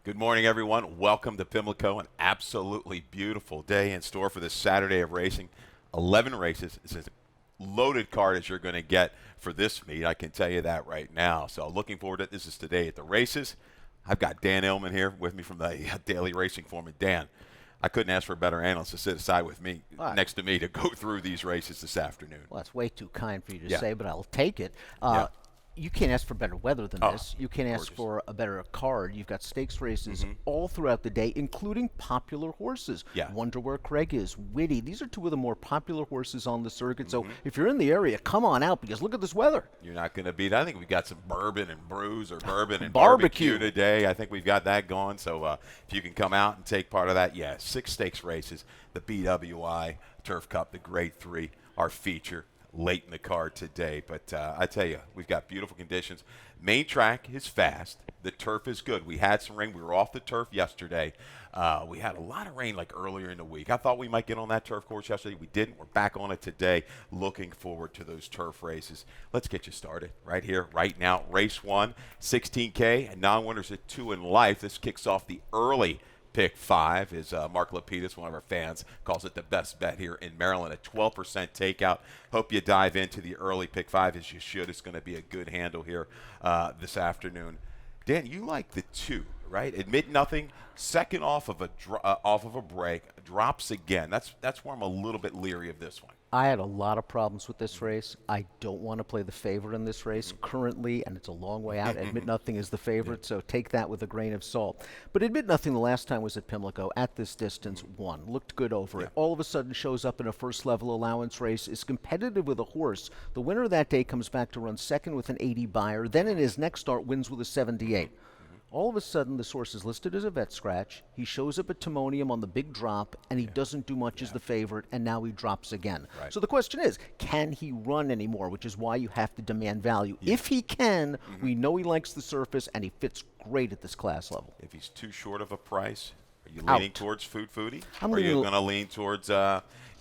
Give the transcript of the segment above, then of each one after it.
Good morning, everyone. Welcome to Pimlico. An absolutely beautiful day in store for this Saturday of racing. 11 races. It's as loaded card as you're going to get for this meet. I can tell you that right now. So looking forward to it. This is today at the races. I've got Dan Illman here with me from the Daily Racing Forum. Dan, I couldn't ask for a better analyst to sit aside with me, next to me, to go through these races this afternoon. Well, that's way too kind for you to say, but I'll take it. You can't ask for better weather than this. You can't ask for a better card. You've got stakes races all throughout the day, including popular horses. Wonder Where Craig Is, Witty. These are two of the more popular horses on the circuit. So if you're in the area, come on out because look at this weather. You're not going to beat. I think we've got some bourbon and brews or bourbon and barbecue today. I think we've got that going. So if you can come out and take part of that, 6 stakes races. The BWI Turf Cup, the Grade 3, our feature late in the card today. But I tell you, we've got beautiful conditions. Main track is fast. The turf is good. We had some rain. We were off the turf yesterday. We had a lot of rain like earlier in the week. I thought we might get on that turf course yesterday. We didn't. We're back on it today. Looking forward to those turf races. Let's get you started right here, right now. Race 1, 16K, and non-winners at 2 in life. This kicks off the early Pick 5 is Mark Lapidus, one of our fans, calls it the best bet here in Maryland, a 12% takeout. Hope you dive into the early Pick 5 as you should. It's going to be a good handle here this afternoon. Dan, you like the 2, right? Admit Nothing, second off of a break, drops again. That's where I'm a little bit leery of this one. I had a lot of problems with this race. I don't want to play the favorite in this race currently, and it's a long way out. Admit Nothing is the favorite, so take that with a grain of salt. But Admit Nothing the last time was at Pimlico at this distance, won. Looked good over it. All of a sudden shows up in a first-level allowance race, is competitive with a horse. The winner that day comes back to run second with an 80 buyer, then in his next start wins with a 78. All of a sudden, this horse is listed as a vet scratch. He shows up at Timonium on the big drop, and he doesn't do much as the favorite, and now he drops again. So the question is, can he run anymore, which is why you have to demand value. If he can, we know he likes the surface, and he fits great at this class level. If he's too short of a price, are you leaning towards Foodie? Or are you going to lean towards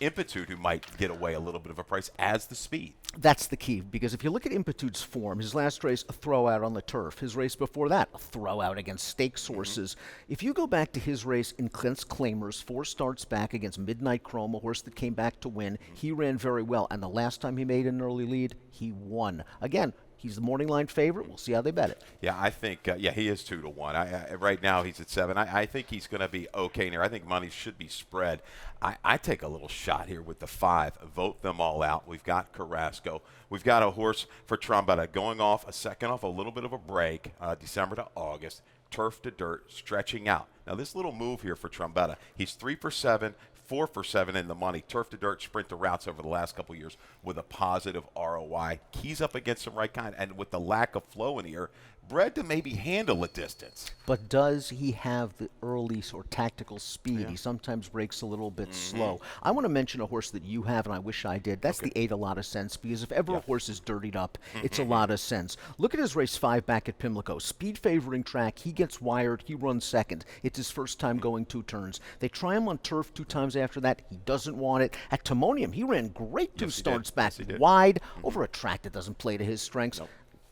Impitude, who might get away a little bit of a price as the speed? That's the key, because if you look at Impitude's form, his last race, a throwout on the turf. His race before that, a throwout against stakes horses. If you go back to his race in Clint's Claimers, 4 starts back against Midnight Chrome, a horse that came back to win, he ran very well. And the last time he made an early lead, he won. Again, he's the morning line favorite. We'll see how they bet it. Yeah, I think, he is 2 to 1. Right now he's at 7. I think he's going to be okay there. I think money should be spread. I take a little shot here with the 5. Vote them all out. We've got Carrasco. We've got a horse for Trombetta going off a second off a little bit of a break, December to August. Turf to dirt, stretching out. Now this little move here for Trombetta, he's 3 for 7, 4 for 7 in the money. Turf to dirt, sprint to routes over the last couple of years with a positive ROI. Keys up against some right kind, and with the lack of flow in here, bred to maybe handle a distance. But does he have the early or tactical speed? He sometimes breaks a little bit slow. I want to mention a horse that you have, and I wish I did. That's the 8 A Lot of Sense, because if ever a horse is dirtied up, it's a lot of sense. Look at his race 5 back at Pimlico. Speed favoring track. He gets wired. He runs second. It's his first time going 2 turns. They try him on turf 2 times after that. He doesn't want it. At Timonium, he ran great 2 starts back wide over a track that doesn't play to his strengths.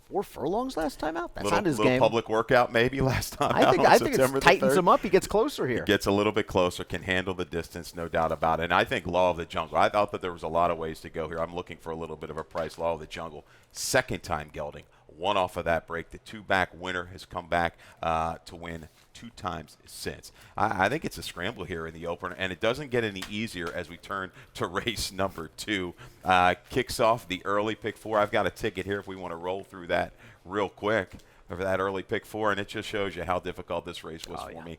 4 furlongs last time out. That's not his game. Little public workout maybe last time out. I think it tightens him up. He gets closer here. He gets a little bit closer, can handle the distance, no doubt about it. And I think Law of the Jungle. I thought that there was a lot of ways to go here. I'm looking for a little bit of a price. Law of the Jungle, second time gelding. 1 off of that break. The 2-back winner has come back to win 2 times since. I think it's a scramble here in the opener, and it doesn't get any easier as we turn to race number 2. Kicks off the early Pick 4. I've got a ticket here if we want to roll through that real quick for that early Pick 4, and it just shows you how difficult this race was for me.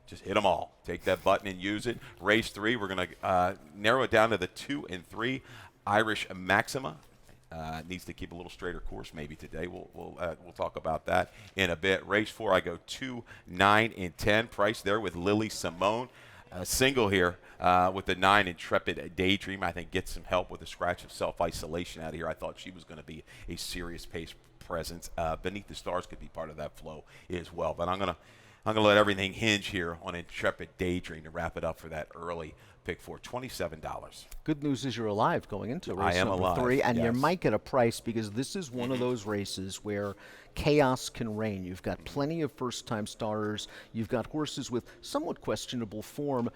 Just hit them all. Take that button and use it. Race 3, we're going to narrow it down to the 2 and 3. Irish Maxima. Needs to keep a little straighter course maybe today. We'll talk about that in a bit. Race 4, I go 2, 9, and 10. Price there with Lily Simone. Single here with the 9 Intrepid Daydream. I think gets some help with the scratch of self-isolation out of here. I thought she was going to be a serious pace presence. Beneath the Stars could be part of that flow as well. But I'm I'm going to let everything hinge here on Intrepid Daydream to wrap it up for that early pick for $27. Good news is you're alive going into race I am number alive, 3, and you yes. might get a price because this is one of those races where chaos can reign. You've got plenty of first-time starters. You've got horses with somewhat questionable form.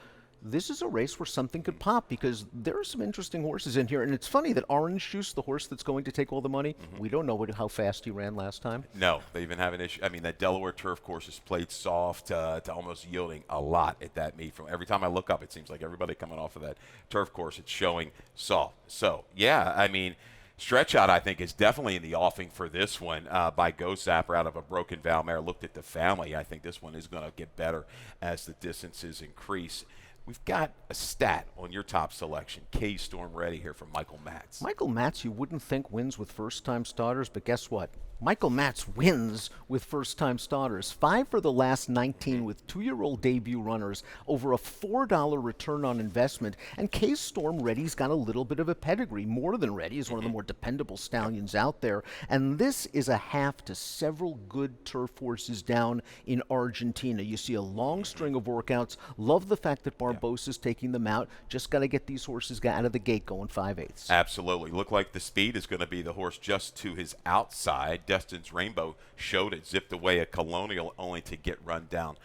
This is a race where something could pop because there are some interesting horses in here. And it's funny that Orange Juice, the horse that's going to take all the money, we don't know how fast he ran last time. No, they even have an issue. I mean, that Delaware turf course is played soft to almost yielding a lot at that meet. From every time I look up, it seems like everybody coming off of that turf course, it's showing soft. So, yeah, I mean, stretch out, I think, is definitely in the offing for this one by Go Zapper out of a Broken Vow mare. Looked at the family. I think this one is going to get better as the distances increase. We've got a stat on your top selection. K Storm Ready here from Michael Matz. Michael Matz, you wouldn't think wins with first-time starters, but guess what? Michael Matz wins with first-time starters. 5 for the last 19 with 2-year-old debut runners, over a $4 return on investment. And K Storm Ready's got a little bit of a pedigree, more than Ready. He's one of the more dependable stallions out there. And this is a half to several good turf horses down in Argentina. You see a long string of workouts. Love the fact that Barbosa's taking them out. Just got to get these horses out of the gate going 5/8. Absolutely. Look like the speed is going to be the horse just to his outside. Destin's Rainbow showed it, zipped away a Colonial only to get run down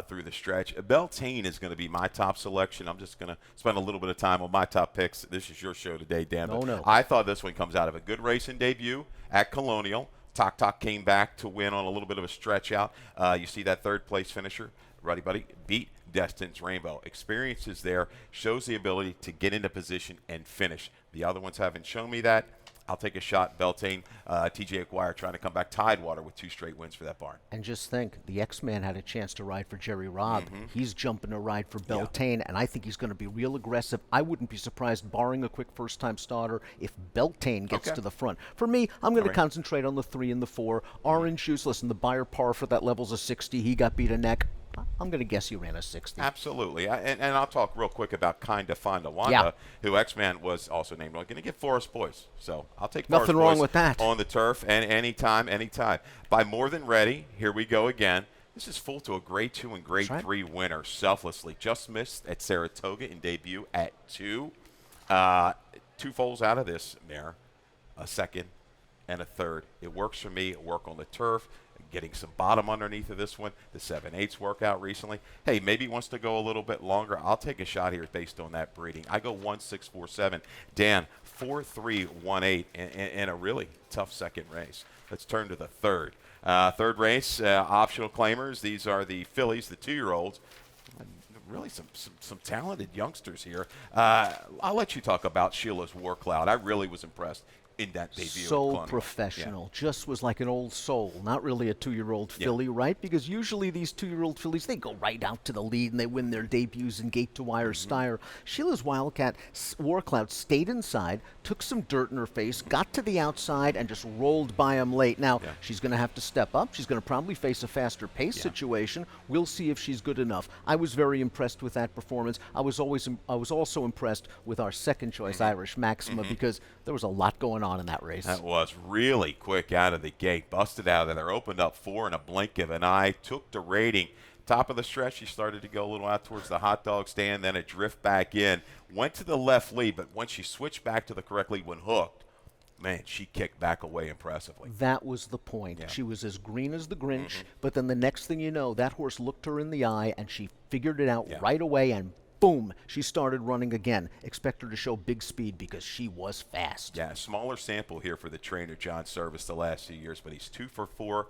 through the stretch. Beltane is going to be my top selection. I'm just going to spend a little bit of time on my top picks. This is your show today, Dan. No. I thought this one comes out of a good racing debut at Colonial. Tok came back to win on a little bit of a stretch out. You see that third place finisher, Ruddy Buddy, beat Destin's Rainbow. Experience is there, shows the ability to get into position and finish. The other ones haven't shown me that. I'll take a shot. Beltane, TJ Aguirre trying to come back Tidewater with 2 straight wins for that barn. And just think, the X-Man had a chance to ride for Jerry Robb. He's jumping to ride for Beltane, and I think he's going to be real aggressive. I wouldn't be surprised, barring a quick first-time starter, if Beltane gets to the front. For me, I'm going to concentrate on the 3 and the 4. Orange Juice, listen, the Buyer par for that level's a 60. He got beat a neck. I'm going to guess he ran a 60. Absolutely. And I'll talk real quick about Kinda Fonda Wanda, who X-Man was also named. I'm going to get Forest Boys. So I'll take Forest Nothing Boys wrong with that. on the turf and anytime. By More Than Ready, here we go again. This is full to a grade 2 and grade 3 winner, selflessly. Just missed at Saratoga in debut at 2. 2 foals out of this mare, a second and a third. It works for me. It work on the turf. Getting some bottom underneath of this one. The 7/8 workout recently. Hey, maybe he wants to go a little bit longer. I'll take a shot here based on that breeding. I go 1-6-4-7. Dan, 4-3-1-8 in a really tough second race. Let's turn to the third. Third race, optional claimers. These are the fillies, the 2-year-olds. Really some talented youngsters here. I'll let you talk about Sheila's War Cloud. I really was impressed in that debut. So professional. Just was like an old soul. Not really a 2-year-old filly, right? Because usually these 2-year-old fillies, they go right out to the lead and they win their debuts in gate-to-wire stire. Sheila's Wildcat Warcloud stayed inside, took some dirt in her face, got to the outside, and just rolled by him late. Now, she's going to have to step up. She's going to probably face a faster pace situation. We'll see if she's good enough. I was very impressed with that performance. I was also impressed with our second choice, Irish Maxima, because there was a lot going on in that race. That was really quick out of the gate. Busted out of there. Opened up 4 in a blink of an eye. Took the rating. Top of the stretch, she started to go a little out towards the hot dog stand. Then a drift back in. Went to the left lead, but when she switched back to the correct lead when hooked, man, she kicked back away impressively. That was the point. She was as green as the Grinch, but then the next thing you know, that horse looked her in the eye, and she figured it out right away, and boom, she started running again. Expect her to show big speed because she was fast. Yeah, smaller sample here for the trainer, John Service, the last few years, but he's 2 for 4,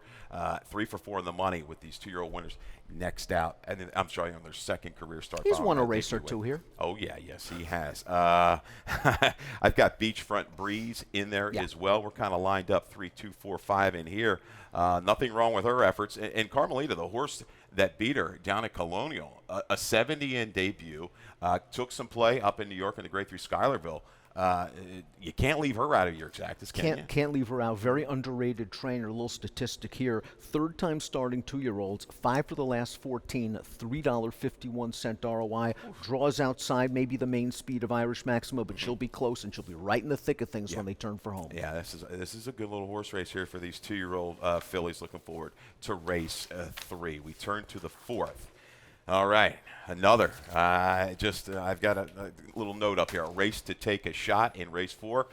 3 for 4 in the money with these 2-year-old winners next out. And then, I'm sorry, on their second career start. He's won a race or 2 here. Oh, yeah, yes, he has. I've got Beachfront Breeze in there as well. We're kind of lined up 3, 2, 4, 5 in here. Nothing wrong with her efforts. And Carmelita, the horse that beat her down at Colonial, a 70 in debut, took some play up in New York in the grade 3 Schuylerville. You can't leave her out of your exactas, can you? Can't leave her out. Very underrated trainer. A little statistic here. Third time starting 2-year-olds. 5 for the last 14. $3.51 ROI. Draws outside, maybe the main speed of Irish Maxima, but she'll be close and she'll be right in the thick of things when they turn for home. Yeah, this is a good little horse race here for these 2-year-old fillies. Looking forward to race 3. We turn to the 4th. All right, another. I've got a little note up here. A race to take a shot in race 4.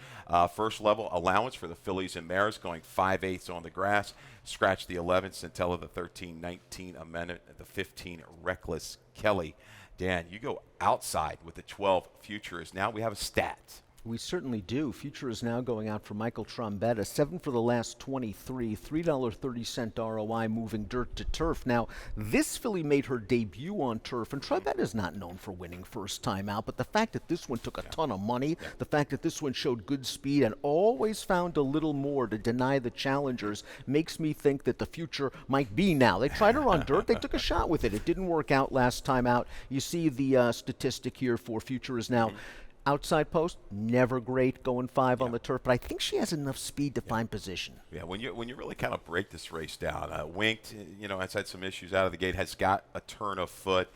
First level allowance for the fillies and mares, going 5/8 on the grass. Scratch the 11, Centella the 13, 19 Amendment, the 15 Reckless Kelly. Dan, you go outside with the 12 Futurist. Now we have a stat. We certainly do. Future is now going out for Michael Trombetta. 7 for the last 23. $3.30 ROI, moving dirt to turf. Now, this filly made her debut on turf, and Trombetta is not known for winning first time out, but the fact that this one took a ton of money, the fact that this one showed good speed and always found a little more to deny the challengers, makes me think that the future might be now. They tried her on dirt. They took a shot with it. It didn't work out last time out. You see the statistic here for Future is now outside post, never great, going 5 on the turf, but I think she has enough speed to find position. Yeah, when you really kind of break this race down, Winked, has had some issues out of the gate, has got a turn of foot.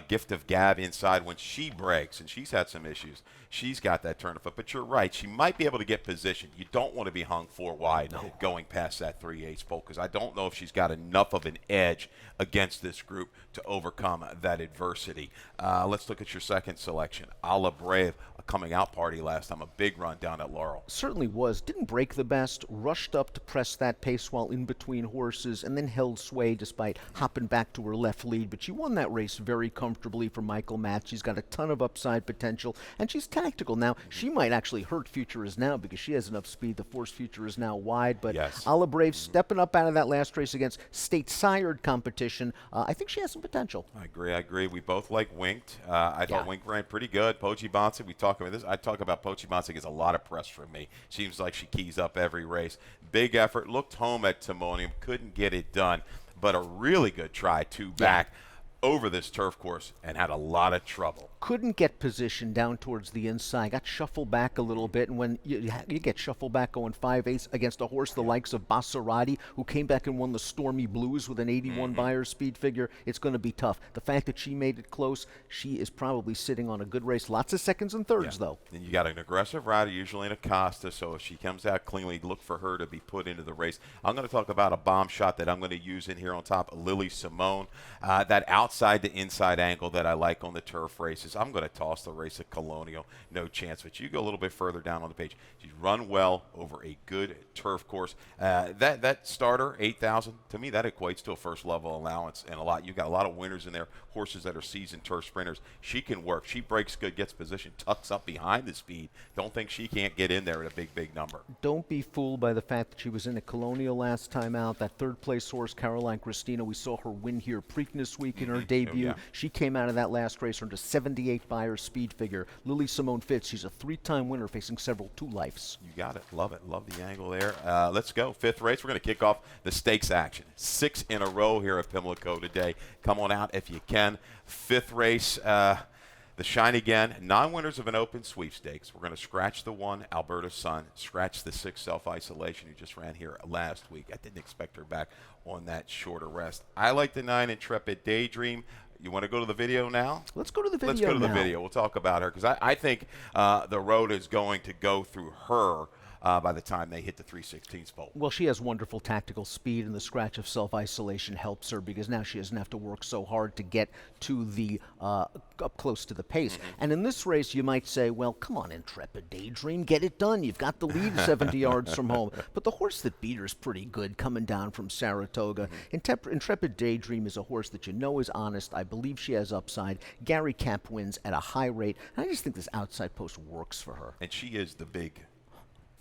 Gift of Gab inside when she breaks, and she's had some issues. She's got that turn of foot, but you're right. She might be able to get position. You don't want to be hung 4 wide going past that 3/8 pole, because I don't know if she's got enough of an edge against this group to overcome that adversity. Let's look at your second selection. A La Brave, a coming out party last time, a big run down at Laurel. Certainly was. Didn't break the best, rushed up to press that pace while in between horses, and then held sway despite hopping back to her left lead. But she won that race very comfortably for Michael Matt. She's got a ton of upside potential, and she's tactical. Now, she might actually hurt Future is Now because she has enough speed to force Future is Now wide, but A La Brave stepping up out of that last race against state-sired competition. I think she has some potential. I agree. We both like Winked. I thought Winked ran pretty good. Pochi Bonsic, we talk about this. I talk about Pochi Bonsic as a lot of press from me. Seems like she keys up every race. Big effort. Looked home at Timonium. Couldn't get it done, but a really good try back over this turf course and had a lot of trouble. Couldn't get position down towards the inside. Got shuffled back a little bit, and when you get shuffled back going 5/8 against a horse the likes of Basarati, who came back and won the Stormy Blues with an 81 Beyer speed figure, it's going to be tough. The fact that she made it close, she is probably sitting on a good race. Lots of seconds and thirds, though. And you got an aggressive rider, usually in Acosta, so if she comes out cleanly, look for her to be put into the race. I'm going to talk about a bomb shot that I'm going to use in here on top, Lily Simone. That outside to inside angle that I like on the turf races. I'm going to toss the race at Colonial. No chance. But you go a little bit further down on the page. She's run well over a good turf course. That starter, 8,000, to me that equates to a first level allowance and a lot. You've got a lot of winners in there, horses that are seasoned turf sprinters. She can work. She breaks good, gets position, tucks up behind the speed. Don't think she can't get in there at a big number. Don't be fooled by the fact that she was in a Colonial last time out. That third place horse, Caroline Christina, we saw her win here Preakness week in her debut. She came out of that last race, earned a 78 Beyer speed figure. Lily Simone Fitz, she's a 3-time winner facing several 2-lifes. You got it. Love it. Love the angle there. Let's go. 5th race. We're going to kick off the stakes action. 6 in a row here at Pimlico today. Come on out if you can. 5th race. The Shine Again, non-winners of an open sweepstakes. We're going to scratch the 1, Alberta Sun, scratch the 6, Self-Isolation, who just ran here last week. I didn't expect her back on that shorter rest. I like the 9, Intrepid Daydream. You want to go to the video now? Let's go to the video. Let's go to the video. We'll talk about her because I think the road is going to go through her by the time they hit the 3/16 pole. Well, she has wonderful tactical speed, and the scratch of Self-Isolation helps her because now she doesn't have to work so hard to get to the up close to the pace. And in this race, you might say, well, come on, Intrepid Daydream, get it done. You've got the lead 70 yards from home. But the horse that beat her is pretty good coming down from Saratoga. Intrepid Daydream is a horse that you know is honest. I believe she has upside. Gary Cap wins at a high rate. And I just think this outside post works for her. And she is the big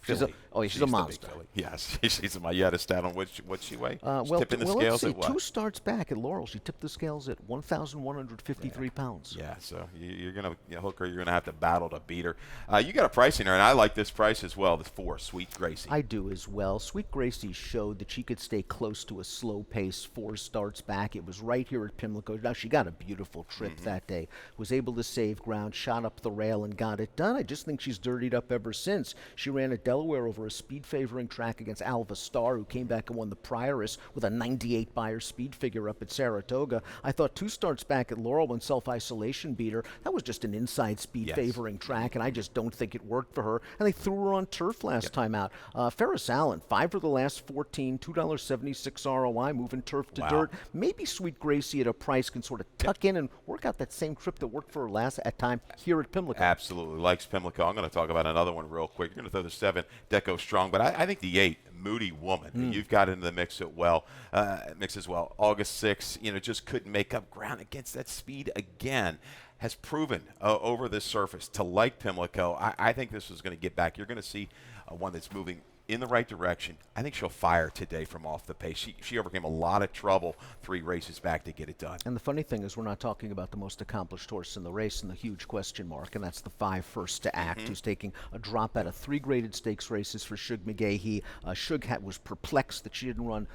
Filly. She's a the monster. big filly. Yes, she's a. You had a stat on what she weigh? She's Well, tipping the let's scales see. at what? 2 starts back at Laurel. She tipped the scales at 1,153 pounds. Yeah, so you're gonna hook her. You're gonna have to battle to beat her. You got a price in her, and I like this price as well. The 4, Sweet Gracie. I do as well. Sweet Gracie showed that she could stay close to a slow pace 4 starts back. It was right here at Pimlico. Now, she got a beautiful trip that day. Was able to save ground, shot up the rail, and got it done. I just think she's dirtied up ever since. She ran at Delaware over a speed-favoring track against Alva Star, who came back and won the Prioress with a 98 Beyer speed figure up at Saratoga. I thought 2 starts back at Laurel when self-isolation beat her. That was just an inside speed-favoring track, and I just don't think it worked for her. And they threw her on turf last time out. Ferris Allen, 5 for the last 14, $2.76 ROI, moving turf to dirt. Maybe Sweet Gracie at a price can sort of tuck in and work out that same trip that worked for her last at time here at Pimlico. Absolutely likes Pimlico. I'm going to talk about another one real quick. You're going to throw the 7, Deco Strong, but I think the 8, Moody Woman. You've got into the mix as well. August 6th, just couldn't make up ground against that speed again. Has proven over this surface to like Pimlico. I think this is going to get back. You're going to see one that's moving in the right direction. I think she'll fire today from off the pace. She overcame a lot of trouble 3 races back to get it done. And the funny thing is we're not talking about the most accomplished horse in the race and the huge question mark, and that's the 5 First to Act, who's taking a drop out of 3 graded stakes races for Shug McGahee. Shug was perplexed that she didn't run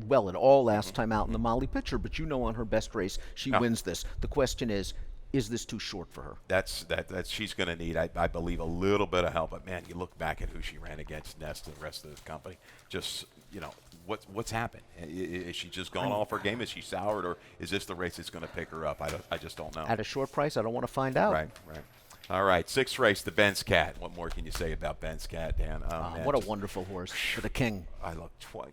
well at all last time out in the Molly Pitcher, but on her best race, she wins this. The question is this too short for her? That's she's going to need, I believe, a little bit of help. But man, you look back at who she ran against, Nest and the rest of this company. Just what's happened? Is she just gone off her game? Is she soured, or is this the race that's going to pick her up? I just don't know. At a short price, I don't want to find out. Right. All right, 6th race, the Ben's Cat. What more can you say about Ben's Cat, Dan? Man, what a wonderful horse for the king. I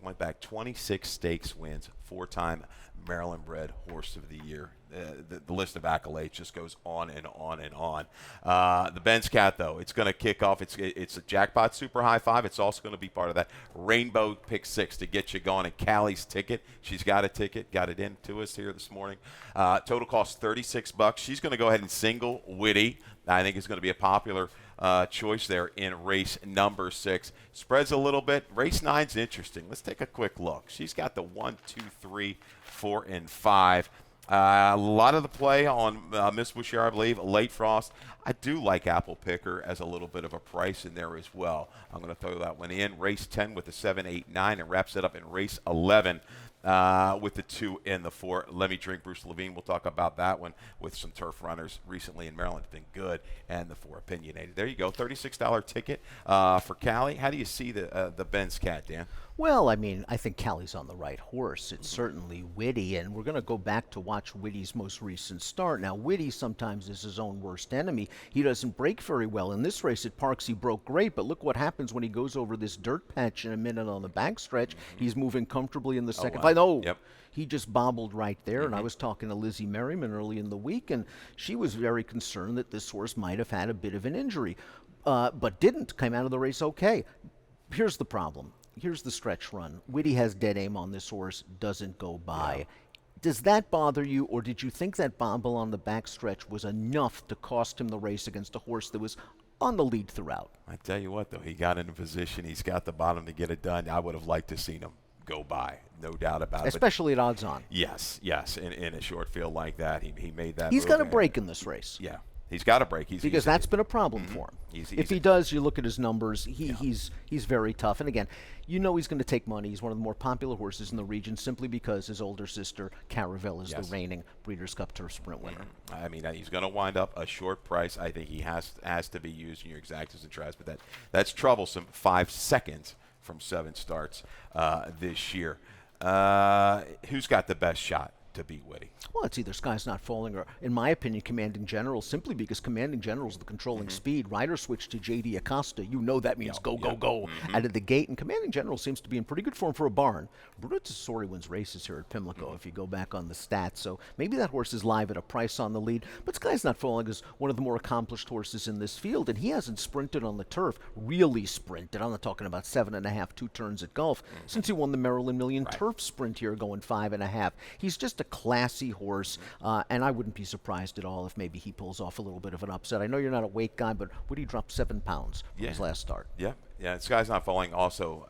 went back 26 stakes wins, 4-time Maryland-bred Horse of the Year. The list of accolades just goes on and on and on. The Ben's Cat, though, it's going to kick off. It's a jackpot super high 5. It's also going to be part of that Rainbow Pick 6 to get you going. And Callie's ticket, she's got a ticket, got it in to us here this morning. Total cost $36. She's going to go ahead and single Witty. I think it's going to be a popular choice there in race number 6. Spreads a little bit. Race 9's interesting. Let's take a quick look. She's got the 1, 2, 3, 4, and 5. A lot of the play on Miss Bouchard, I believe, Late Frost. I do like Apple Picker as a little bit of a price in there as well. I'm going to throw that one in. Race 10 with the 7, 8, 9, and wraps it up in race 11 with the 2 and the 4. Let Me Drink Bruce Levine. We'll talk about that one with some turf runners recently in Maryland. It's been good. And the 4 Opinionated. There you go. $36 ticket for Callie. How do you see the Ben's Cat, Dan? Well, I think Callie's on the right horse. It's certainly Witty, and we're going to go back to watch Witty's most recent start. Now, Witty sometimes is his own worst enemy. He doesn't break very well. In this race at Parks, he broke great, but look what happens when he goes over this dirt patch in a minute on the backstretch. He's moving comfortably in the second. He just bobbled right there, and I was talking to Lizzie Merriman early in the week, and she was very concerned that this horse might have had a bit of an injury, but didn't. Came out of the race okay. Here's the problem. Here's the stretch run. Witty has dead aim on this horse, doesn't go by. Yeah. Does that bother you, or did you think that bobble on the backstretch was enough to cost him the race against a horse that was on the lead throughout? I tell you what, though, he got in a position. He's got the bottom to get it done. I would have liked to seen him go by, no doubt about it. Especially at odds on. Yes. In a short field like that, he made that. He's got a break in this race. Yeah. He's got a break. Because that's been a problem for him. If he does, you look at his numbers, he's very tough. And again, he's going to take money. He's one of the more popular horses in the region simply because his older sister, Caravel, is the reigning Breeders' Cup Turf Sprint winner. He's going to wind up a short price. I think he has to be used in your exactas and tries, but that's troublesome. 5 seconds from 7 starts this year. Who's got the best shot to beat Witty? Well, it's either Sky's Not Falling or, in my opinion, Commanding General, simply because Commanding General is the controlling speed. Rider switch to J.D. Acosta. That means go out of the gate. And Commanding General seems to be in pretty good form for a barn. Bruno Tessori wins races here at Pimlico if you go back on the stats. So maybe that horse is live at a price on the lead. But Sky's Not Falling is one of the more accomplished horses in this field, and he hasn't sprinted on the turf, really sprinted. I'm not talking about 7.5, 2 turns at golf, since he won the Maryland Million Turf Sprint here going 5.5. He's just a classy horse, and I wouldn't be surprised at all if maybe he pulls off a little bit of an upset. I know you're not a weight guy, but would he drop 7 pounds from his last start? Yeah, Yeah, Sky's Not Falling also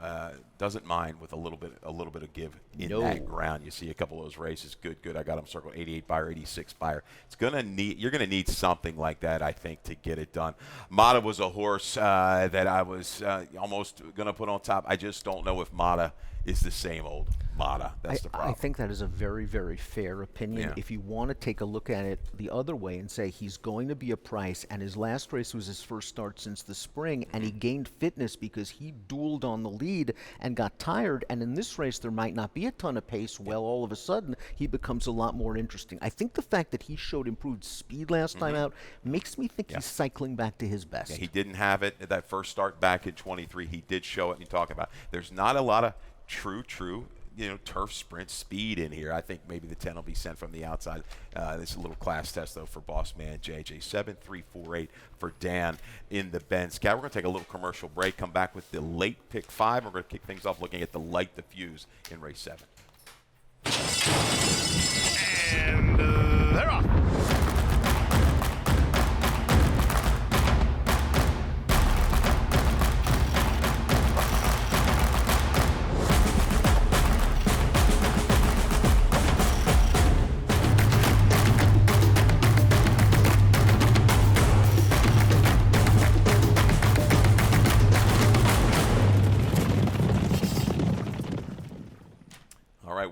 doesn't mind with a little bit of give in that ground. You see a couple of those races, good. I got them circled, 88 buyer, 86 buyer. You're gonna need something like that, I think, to get it done. Mata was a horse that I was almost gonna put on top. I just don't know if Mata is the same old Mata. That's the problem. I think that is a very, very fair opinion. Yeah. If you want to take a look at it the other way and say he's going to be a price, and his last race was his first start since the spring, and he gained fitness because he dueled on the lead and got tired, and in this race there might not be a ton of pace, well, all of a sudden he becomes a lot more interesting. I think the fact that he showed improved speed last time out makes me think he's cycling back to his best. Yeah, he didn't have it at that first start back in 23. He did show it, and you talk about there's not a lot of true turf sprint speed in here. I think maybe the 10 will be sent from the outside. This is a little class test, though, for boss man JJ. 7-3-4-8 for Dan in the Benz Cat. We're going to take a little commercial break, come back with the late pick 5. We're going to kick things off looking at the light diffuse in race 7. And they're off.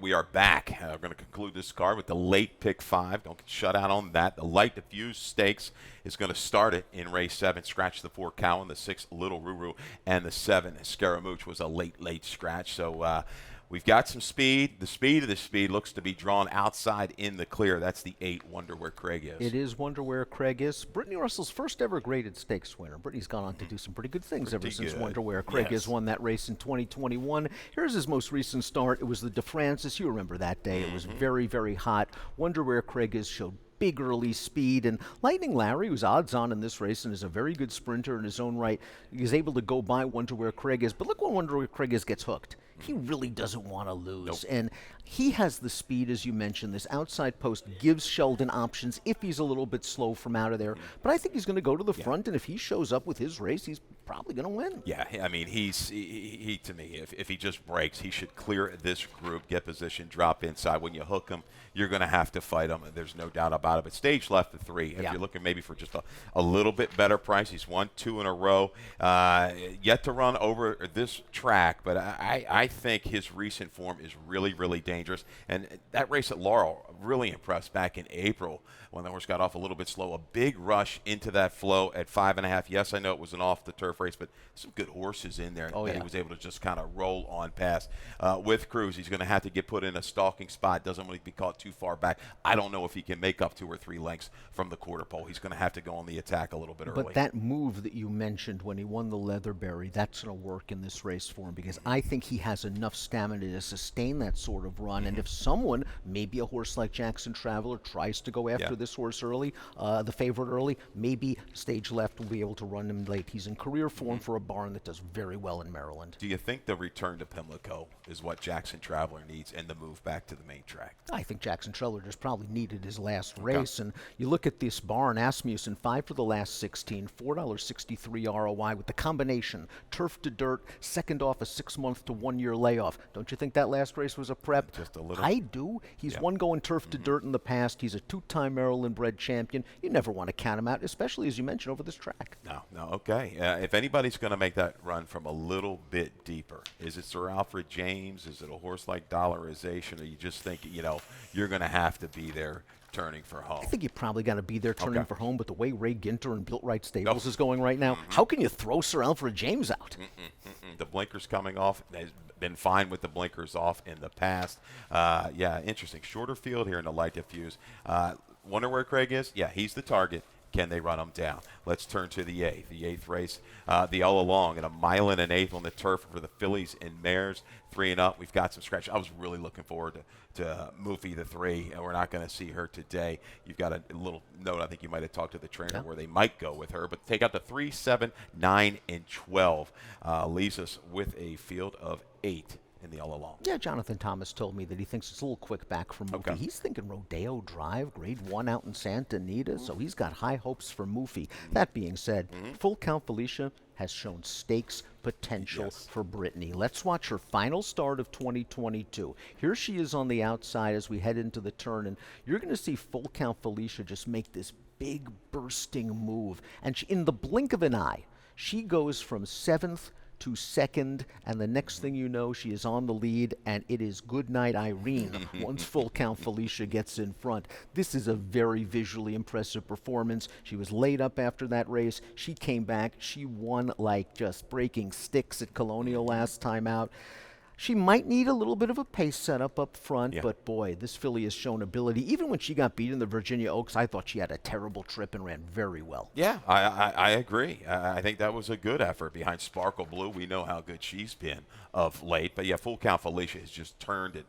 We are back. We're going to conclude this card with the late pick 5. Don't get shut out on that. The light diffuse stakes is going to start it in race 7. Scratch the 4 Cowan, the 6 Little Ruru, and the 7 Scaramouche was a late scratch. So we've got some speed. The speed of the speed looks to be drawn outside in the clear. That's the 8 Wonder Where Craig Is. It is Wonder Where Craig Is. Brittany Russell's first ever graded stakes winner. Brittany's gone on to do some pretty good things ever since Wonder Where Craig Is won that race in 2021. Here's his most recent start. It was the De Francis. You remember that day. It was very, very hot. Wonder Where Craig Is showed big early speed, and Lightning Larry, who's odds on in this race and is a very good sprinter in his own right, is able to go by Wonder Where Craig Is. But look when Wonder Where Craig Is gets hooked. He really doesn't want to lose. And he has the speed, as you mentioned. This outside post gives Sheldon options if he's a little bit slow from out of there. But I think he's going to go to the front, and if he shows up with his race, he's probably going to win. Yeah, I mean, he to me, if he just breaks, he should clear this group, get position, drop inside. When you hook him, you're going to have to fight him. There's no doubt about it. But stage left to 3. If you're looking maybe for just a little bit better price, he's won 2 in a row. Yet to run over this track, but I think his recent form is really, really dangerous. And that race at Laurel really impressed back in April when the horse got off a little bit slow. A big rush into that flow at 5.5. Yes, I know it was an off-the-turf race, but some good horses in there that he was able to just kind of roll on past. With Cruz, he's going to have to get put in a stalking spot. Doesn't want to be caught too far back. I don't know if he can make up 2 or 3 lengths from the quarter pole. He's going to have to go on the attack a little bit early. But that move that you mentioned when he won the Leatherberry, that's going to work in this race for him because I think he has enough stamina to sustain that sort of run. And if someone, maybe a horse like Jackson Traveler, tries to go after this horse early, the favorite early, maybe stage left will be able to run him late. He's in career form for a barn that does very well in Maryland. Do you think the return to Pimlico is what Jackson Traveler needs and the move back to the main track? I think Jackson Traveler just probably needed his last race. And you look at this barn, Asmussen, 5 for the last 16, $4.63 ROI with the combination, turf to dirt, second off a 6-month to 1-year layoff. Don't you think that last race was a prep? Just a little. I do. He's won going turf to dirt in the past. He's a 2-time Maryland-bred champion. You never want to count him out, especially, as you mentioned, over this track. No, okay. If anybody's going to make that run from a little bit deeper, is it Sir Alfred James? Is it a horse like Dollarization? Or you just think, you're going to have to be there turning for home? I think you probably got to be there turning for home, but the way Ray Ginter and Built Right Stables is going right now, how can you throw Sir Alfred James out? The blinkers coming off. Has been fine with the blinkers off in the past. Interesting. Shorter field here in the light diffuse. Wonder Where Craig Is? Yeah, he's the target. Can they run him down? Let's turn to the 8th. The 8th race, the All Along, and a 1 1/8 on the turf for the fillies and mares. 3 and up. We've got some scratch. I was really looking forward to Moofy the 3, and we're not going to see her today. You've got a little note. I think you might have talked to the trainer where they might go with her. But take out the 3, 7, 9, and 12. Leaves us with a field of 8 in the All Along. Yeah, Jonathan Thomas told me that he thinks it's a little quick back for Moofy. Okay. He's thinking Rodeo Drive, grade 1 out in Santa Anita, so he's got high hopes for Moofy. That being said, Full Count Felicia has shown stakes potential Yes. for Brittany. Let's watch her final start of 2022. Here she is on the outside as we head into the turn, and you're going to see full count Felicia just make this big bursting move. And in the blink of an eye, she goes from 7th to 2nd, and the next thing you know, she is on the lead, and it is good night Irene once full count Felicia gets in front. This is a very visually impressive performance. She was laid up after that race. She came back. She won like just breaking sticks at Colonial last time out. She might need a little bit of a pace setup up front, but boy, this filly has shown ability. Even when she got beat in the Virginia Oaks, I thought she had a terrible trip and ran very well. Yeah, I agree. I think that was a good effort behind Sparkle Blue. We know how good she's been of late. But, yeah, Full Count Felicia has just turned it,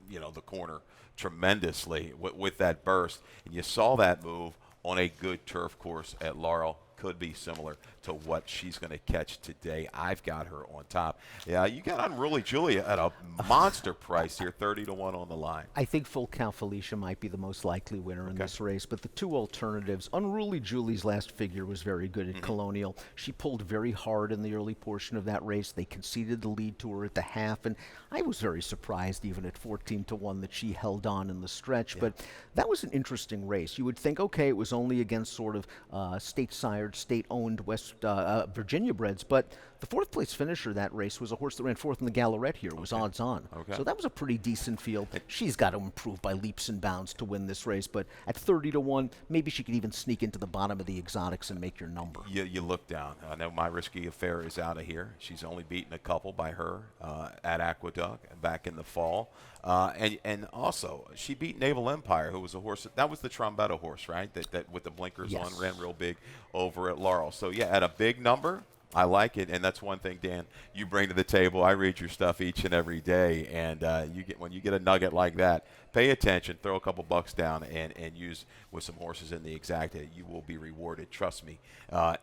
the corner tremendously with that burst. And you saw that move on a good turf course at Laurel. Could be similar to what she's going to catch today. I've got her on top. Yeah, you got Unruly Julia at a monster price here, 30-1 on the line. I think Full Count Felicia might be the most likely winner in this race, but the two alternatives, Unruly Julie's last figure was very good at Colonial. She pulled very hard in the early portion of that race. They conceded the lead to her at the half, and I was very surprised even at 14-1 that she held on in the stretch, but that was an interesting race. You would think, okay, it was only against sort of state-sired, state-owned West Virginia breds, but the fourth place finisher that race was a horse that ran fourth in the Gallarette here, was odds on. So that was a pretty decent field. She's got to improve by leaps and bounds to win this race, but at 30-1, maybe she could even sneak into the bottom of the exotics and make your number. You look down. I know My Risky Affair is out of here. She's only beaten a couple by her at Aqueduct back in the fall. And also, she beat Naval Empire, who was a horse. That was the Trombetta horse, right? That with the blinkers on, ran real big over at Laurel. So, yeah, at a big number, I like it, and that's one thing, Dan, you bring to the table. I read your stuff each and every day, and when you get a nugget like that, pay attention, throw a couple bucks down, and use with some horses in the exacta. You will be rewarded, trust me,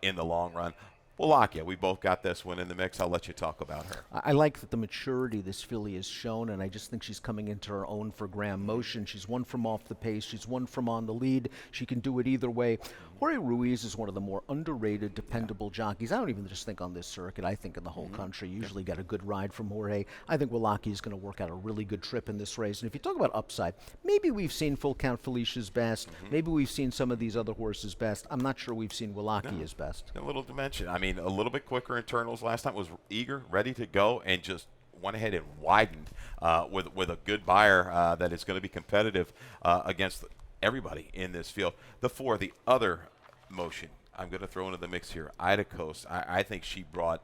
in the long run. Wallachia, we both got this one in the mix. I'll let you talk about her. I like that the maturity this filly has shown, and I just think she's coming into her own for Graham Motion. She's won from off the pace. She's won from on the lead. She can do it either way. Jorge Ruiz is one of the more underrated, dependable jockeys. I don't even just think on this circuit. I think in the whole country. Usually got a good ride from Jorge. I think Wallachia is going to work out a really good trip in this race. And if you talk about upside, maybe we've seen Full Count Felicia's best. Maybe we've seen some of these other horses' best. I'm not sure we've seen Wallachia's best. A little dimension. I mean, a little bit quicker internals last time. Was eager, ready to go, and just went ahead and widened with a good buyer that is going to be competitive against everybody in this field. The other motion I'm going to throw into the mix here, Ida Coast. I think she brought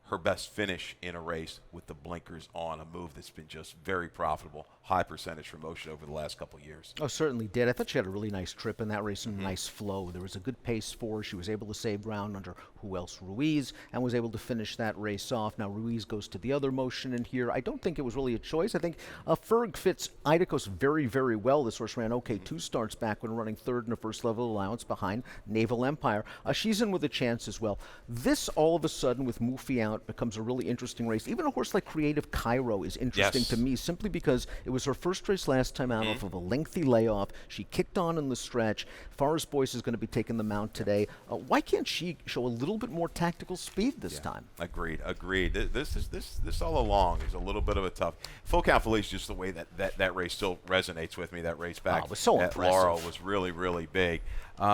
her best finish in a race with the blinkers on, a move that's been just very profitable, high percentage for Motion over the last couple of years. Oh, certainly did. I thought she had a really nice trip in that race and a nice flow. There was a good pace for her. She was able to save ground under who else? Ruiz, and was able to finish that race off. Now Ruiz goes to the other motion in here. I don't think it was really a choice. I think Ferg fits Idacos very, very well. This horse ran okay 2 starts back when running third in a first level allowance behind Naval Empire. She's in with a chance as well. This all of a sudden with Mufi out becomes a really interesting race. Even a horse like Creative Cairo is interesting to me simply because it was her first race last time out off of a lengthy layoff. She kicked on in the stretch. Forrest Boyce is going to be taking the mount today. Why can't she show a little bit more tactical speed this time? Agreed. This all along is a little bit of a tough. Full Count Felice, just the way that race still resonates with me. That race back it was so at impressive. Laurel was really, really big. Do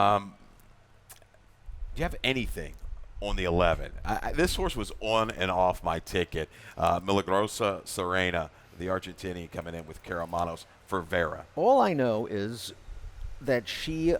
you have anything on the 11? This horse was on and off my ticket. Milagrosa Serena, the Argentinian, coming in with Caramanos for Vera. All I know is that she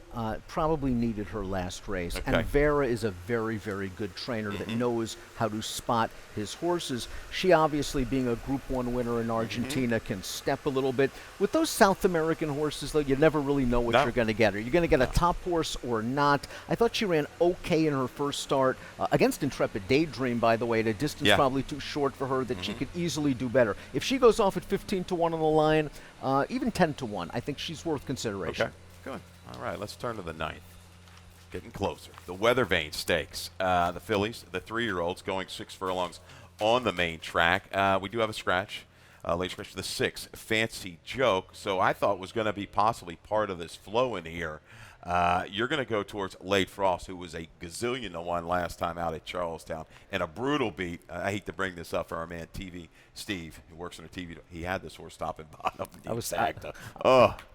probably needed her last race. And Vera is a very, very good trainer that knows how to spot his horses. She obviously, being a Group 1 winner in Argentina, can step a little bit. With those South American horses, though, you never really know what you're going to get. Are you going to get a top horse or not? I thought she ran okay in her first start against Intrepid Daydream, by the way, at a distance probably too short for her, that she could easily do better. If she goes off at 15-1 on the line, even 10-1, I think she's worth consideration. Okay. Good. All right, let's turn to the 9th. Getting closer. The Weather Vane Stakes. The fillies, the 3-year-olds, going 6 furlongs on the main track. We do have a scratch. late special, the 6, Fancy Joke. So I thought was going to be possibly part of this flow in here. You're going to go towards Late Frost, who was a gazillion to 1 last time out at Charlestown, and a brutal beat. I hate to bring this up for our man TV Steve, who works on the TV. He had this horse stopping bottom.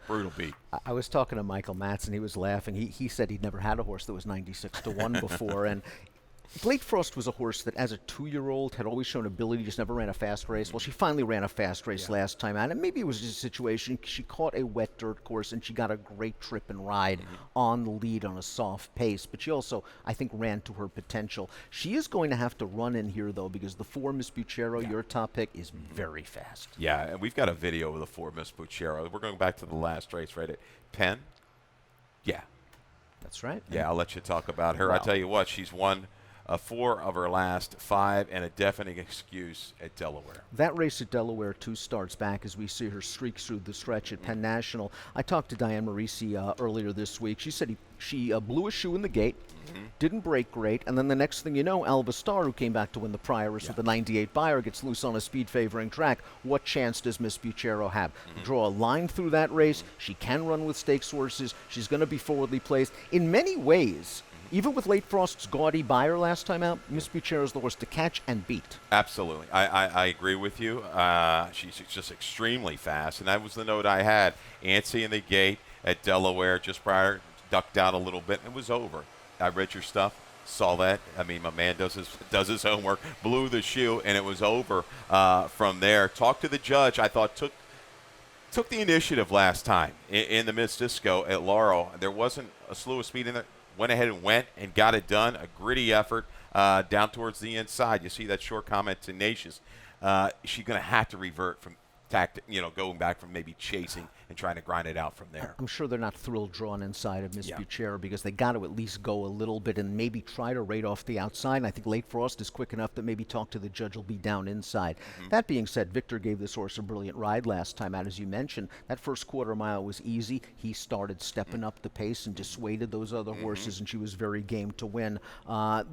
Brutal beat. I was talking to Michael Matson. He was laughing. He said he'd never had a horse that was 96 to 1 before, and Late Frost was a horse that, as a 2-year-old, had always shown ability, just never ran a fast race. Well, she finally ran a fast race last time out, and maybe it was just a situation. She caught a wet dirt course, and she got a great trip and ride on the lead on a soft pace. But she also, I think, ran to her potential. She is going to have to run in here, though, because the 4 Miss Buchero, your top pick, is very fast. Yeah, and we've got a video of the 4 Miss Buchero. We're going back to the last race, right, at Penn? Yeah. That's right. Yeah, I'll let you talk about her. Well, I tell you what, she's won 4 of her last 5 and a definite excuse at Delaware. That race at Delaware, 2 starts back as we see her streak through the stretch at Penn National. I talked to Diane Marisi earlier this week. She said she blew a shoe in the gate, didn't break great, and then the next thing you know, Alva Star, who came back to win the Prioress with the 98 Buyer, gets loose on a speed-favoring track. What chance does Miss Buchero have? Draw a line through that race. She can run with stakes horses. She's going to be forwardly placed. In many ways, even with Late Frost's gaudy Buyer last time out, Miss Buchero's the horse to catch and beat. Absolutely. I agree with you. She's just extremely fast, and that was the note I had. Antsy in the gate at Delaware just prior, ducked out a little bit, and it was over. I read your stuff, saw that. I mean, my man does his homework, blew the shoe, and it was over from there. Talked to the judge. I thought took the initiative last time in the Miss Disco at Laurel. There wasn't a slew of speed in there. Went ahead and went and got it done. A gritty effort down towards the inside. You see that short comment, tenacious. She's going to have to revert from tactic, going back from maybe chasing and trying to grind it out from there. I'm sure they're not thrilled drawn inside of Miss Buchero because they got to at least go a little bit and maybe try to rate off the outside. And I think Late Frost is quick enough that maybe talk to the judge will be down inside. That being said, Victor gave this horse a brilliant ride last time out. As you mentioned, that first quarter mile was easy. He started stepping up the pace and dissuaded those other horses, and she was very game to win.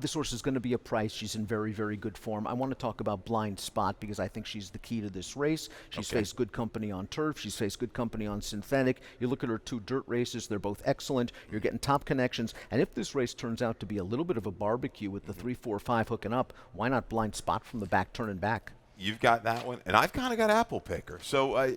This horse is going to be a price. She's in very, very good form. I want to talk about Blind Spot because I think she's the key to this race. She's faced good company on turf. She's faced good company on synthetic. You look at her 2 dirt races, they're both excellent. You're getting top connections. And if this race turns out to be a little bit of a barbecue with the 3, 4, 5 hooking up, why not Blind Spot from the back, turning back? You've got that one, and I've kind of got Apple Picker. So,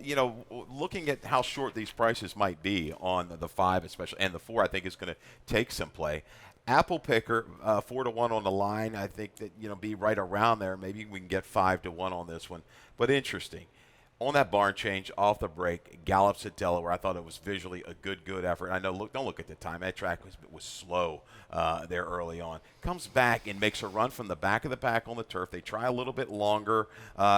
looking at how short these prices might be on the 5 especially, and the 4 I think is going to take some play. Apple Picker, 4 to 1 on the line. I think that, be right around there. Maybe we can get 5 to 1 on this one. But interesting. On that barn change, off the break, gallops at Delaware. I thought it was visually a good effort. I know, don't look at the time. That track was slow there early on. Comes back and makes a run from the back of the pack on the turf. They try a little bit longer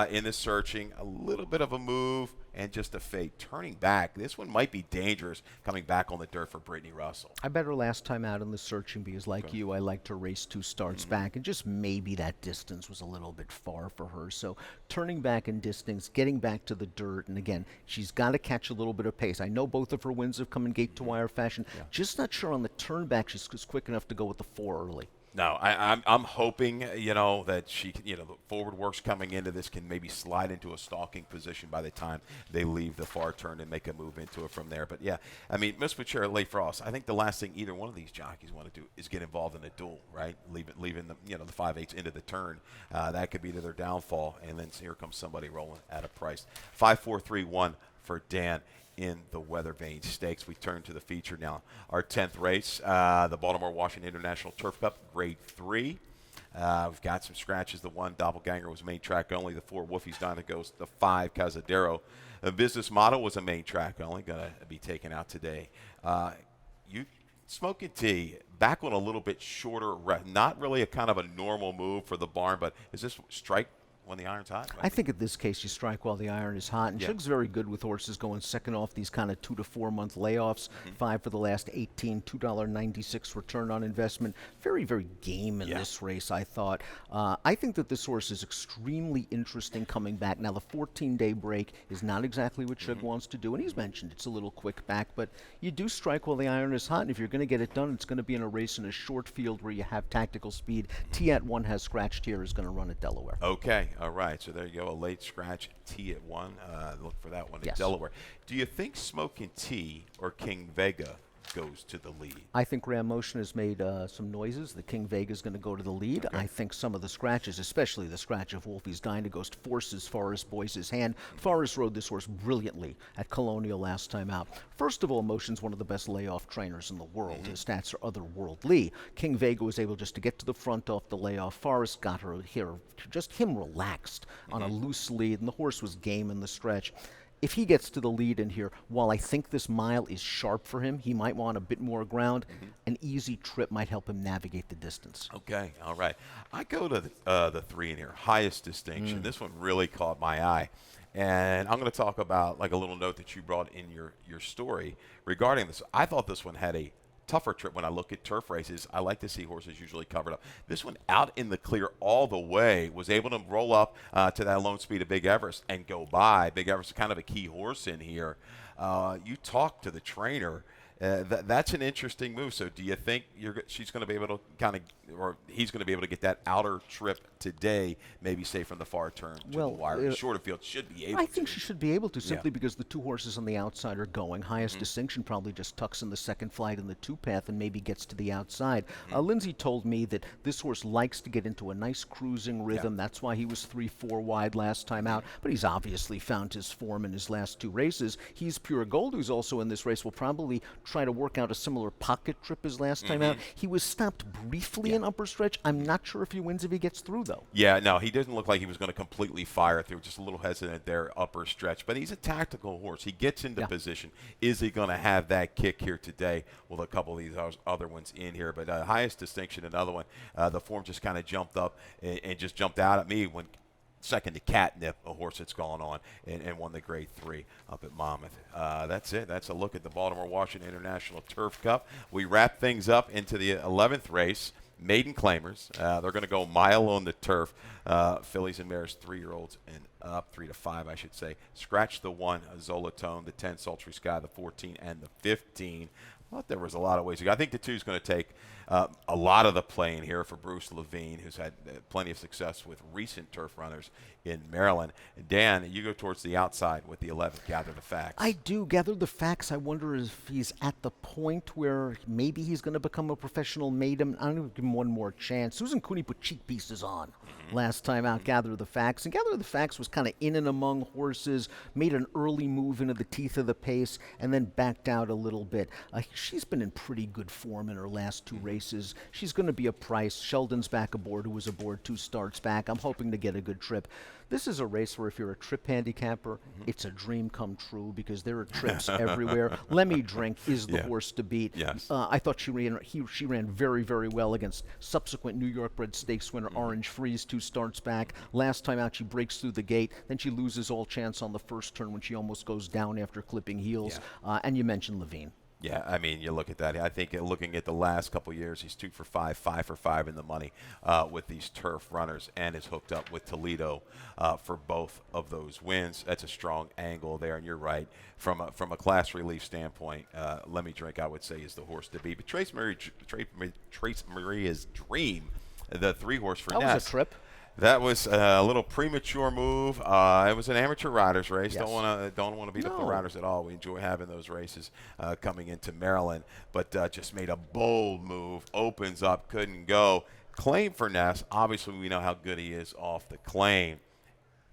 in the searching, a little bit of a move, and just a fade. Turning back, this one might be dangerous coming back on the dirt for Brittany Russell. I bet her last time out in the searching because, like you, I liked her race 2 starts back, and just maybe that distance was a little bit far for her. So turning back in distance, getting back to the dirt, and again, she's got to catch a little bit of pace. I know both of her wins have come in gate-to-wire fashion. Just not sure on the turn back she's quick enough to go with the 4 early. No, I'm hoping, that she, the forward works coming into this can maybe slide into a stalking position by the time they leave the far turn and make a move into it from there. But yeah, I mean, Miss Buchero, Late Frost, I think the last thing either one of these jockeys want to do is get involved in a duel, right? Leaving the, the 5/8 into the turn. That could be to their downfall. And then here comes somebody rolling at a price. 5-4-3-1 for Dan in the Weather Vane Stakes. We turn to the feature now. Our 10th race, the Baltimore-Washington International Turf Cup, Grade 3. We've got some scratches. The 1, Doppelganger, was main track only. The 4, Wolfie's Donna Ghost. The 5, Cazadero. The Business Model was a main track only. Going to be taken out today. You Smoking Tea, back on a little bit shorter, not really a kind of a normal move for the barn, but is this strike when the iron's hot? I think in this case you strike while the iron is hot. And Shug's very good with horses going second off these kind of 2 to 4 month layoffs. 5 for the last 18, $2.96 return on investment. Very, very game in this race, I thought. I think that this horse is extremely interesting coming back. Now, the 14-day break is not exactly what Shug wants to do. And he's mentioned it's a little quick back, but you do strike while the iron is hot. And if you're going to get it done, it's going to be in a race in a short field where you have tactical speed. T at 1 has scratched here, is going to run at Delaware. Okay. All right. So there you go. A late scratch T at 1. Look for that one Yes. in Delaware. Do you think Smokin' T or King Vega goes to the lead? I think Ram Motion has made some noises. The King Vega is going to go to the lead. Okay. I think some of the scratches, especially the scratch of Wolfie's Dynaghost, forces Forrest Boyce's hand. Forrest rode this horse brilliantly at Colonial last time out. First of all, Motion's one of the best layoff trainers in the world. His stats are otherworldly. King Vega was able just to get to the front off the layoff. Forrest got her here, just him relaxed on a loose lead, and the horse was game in the stretch. If he gets to the lead in here, while I think this mile is sharp for him, he might want a bit more ground. An easy trip might help him navigate the distance. Okay, all right. I go to the 3 in here, highest distinction. This one really caught my eye. And I'm going to talk about like a little note that you brought in your story regarding this. I thought this one had a tougher trip. When I look at turf races, I like to see horses usually covered up. This one out in the clear all the way, was able to roll up to that lone speed of Big Everest and go by. Big Everest is kind of a key horse in here. You talk to the trainer. That's an interesting move. So do you think she's going to be able to kind of, or he's going to be able to get that outer trip today, maybe say from the far turn to the wire? Shorter field should be able to. I think she should be able to, simply because the two horses on the outside are going. Highest Distinction probably just tucks in the second flight in the 2-path and maybe gets to the outside. Lindsay told me that this horse likes to get into a nice cruising rhythm. That's why he was 3-4 wide last time out. But he's obviously found his form in his last 2 races. He's Pure Gold, who's also in this race, will probably try to work out a similar pocket trip as last time out. He was stopped briefly in upper stretch. I'm not sure if he wins if he gets through, though. Yeah, no, he doesn't look like he was going to completely fire through. Just a little hesitant there, upper stretch. But he's a tactical horse. He gets into position. Is he going to have that kick here today? Well, a couple of these other ones in here. But highest distinction, another one. The form just kind of jumped up and just jumped out at me when second to Catnip, a horse that's gone on and won the Grade 3 up at Monmouth. That's it. That's a look at the Baltimore-Washington International Turf Cup. We wrap things up into the 11th race. Maiden Claimers. They're going to go mile on the turf. Fillies and mares, 3-year-olds and up, 3 to 5, I should say. Scratch the 1, Zolatone, the 10, Sultry Sky, the 14, and the 15. I thought there was a lot of ways to go. I think the 2 is going to take a lot of the play in here for Bruce Levine, who's had plenty of success with recent turf runners in Maryland. And Dan, you go towards the outside with the 11th, Gather the Facts. I do gather the facts. I wonder if he's at the point where maybe he's going to become a professional maiden. I'm going to give him one more chance. Susan Cooney put cheek pieces on last time out, Gather the Facts. And Gather the Facts was kind of in and among horses, made an early move into the teeth of the pace, and then backed out a little bit. She's been in pretty good form in her last 2 races. She's going to be a price. Sheldon's back aboard, who was aboard 2 starts back. I'm hoping to get a good trip. This is a race where if you're a trip handicapper, it's a dream come true because there are trips everywhere. Lemmy Drink is the horse to beat. Yes. I thought she ran very, very well against subsequent New York bred stakes winner Orange Freeze 2 starts back. Last time out, she breaks through the gate. Then she loses all chance on the first turn when she almost goes down after clipping heels. And you mentioned Levine. Yeah, I mean, you look at that. I think looking at the last couple years, he's 2 for 5, 5 for 5 in the money with these turf runners, and is hooked up with Toledo for both of those wins. That's a strong angle there, and you're right. From a class relief standpoint, Let Me Drink, I would say, is the horse to beat. But Trace Maria's Dream, the 3-horse for Ness. That was a trip. That was a little premature move. It was an amateur riders race. Yes. Don't want to beat up the riders at all. We enjoy having those races coming into Maryland, but just made a bold move. Opens up, couldn't go. Claim for Ness. Obviously, we know how good he is off the claim,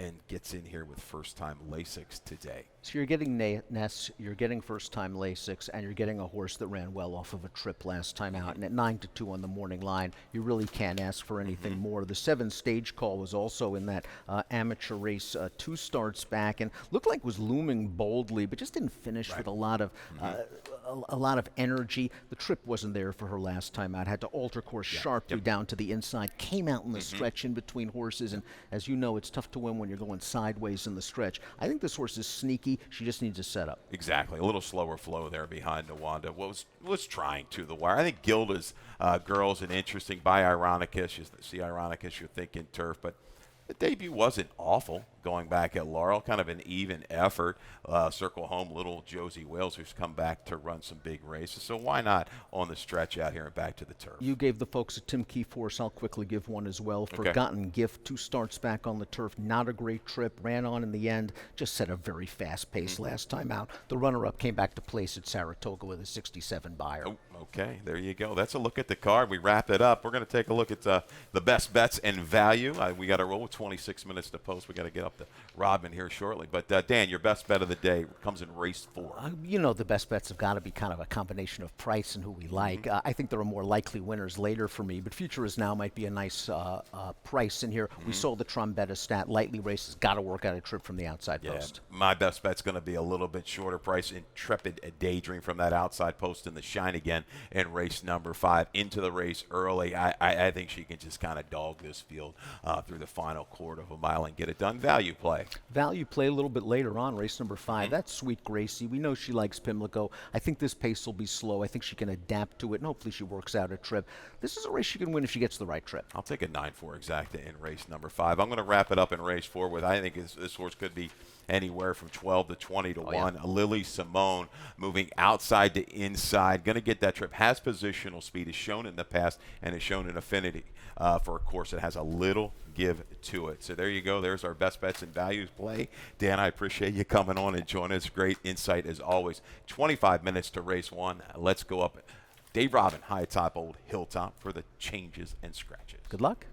and gets in here with first-time Lasix today. So you're getting Ness, you're getting first-time Lasix, and you're getting a horse that ran well off of a trip last time out. And at 9-2 on the morning line, you really can't ask for anything more. The 7 stage call was also in that amateur race, 2 starts back, and looked like was looming boldly, but just didn't finish with a lot of energy. The trip wasn't there for her last time out. Had to alter course sharply down to the inside. Came out in the stretch in between horses, and as you know, it's tough to win when you're going sideways in the stretch. I think this horse is sneaky. She just needs a setup. Exactly. A little slower flow there behind Nawanda. Was trying to the wire. I think Gilda's Girl's an interesting by Ironicus. You see Ironicus, you're thinking turf, but The debut wasn't awful going back at Laurel, kind of an even effort. Circle home little Josie Wales, who's come back to run some big races. So why not on the stretch out here and back to the turf? You gave the folks at Tim Keefe horse. I'll quickly give one as well. Okay. Forgotten Gift, 2 starts back on the turf. Not a great trip. Ran on in the end. Just set a very fast pace last time out. The runner-up came back to place at Saratoga with a 67 buyer. Oh, okay, there you go. That's a look at the card. We wrap it up. We're going to take a look at the best bets and value. We got to roll with 26 minutes to post. We got to get up to Rodman here shortly. But Dan, your best bet of the day comes in race 4. You know, the best bets have got to be kind of a combination of price and who we like. I think there are more likely winners later for me, but Future Is Now might be a nice price in here. We saw the Trombetta stat. Lightly races got to work out a trip from the outside post. My best bet's going to be a little bit shorter price. Intrepid Daydream from that outside post in the shine again in race number 5 into the race early. I think she can just kind of dog this field through the final quarter of a mile and get it done. Value play. Value play a little bit later on, race number 5. That's Sweet Gracie. We know she likes Pimlico. I think this pace will be slow. I think she can adapt to it, and hopefully she works out a trip. This is a race she can win if she gets the right trip. I'll take a 9-4 exacta in race number 5. I'm going to wrap it up in race 4 with I think this horse could be anywhere from 12 to 20 to 1. Yeah. Lily Simone moving outside to inside. Going to get that trip. Has positional speed. Has shown in the past and has shown an affinity for a course that has a little give to it. So there you go. There's our best bets and values play. Dan, I appreciate you coming on and joining us. Great insight as always. 25 minutes to race 1. Let's go up Dave Robin, high top Old Hilltop for the changes and scratches. Good luck.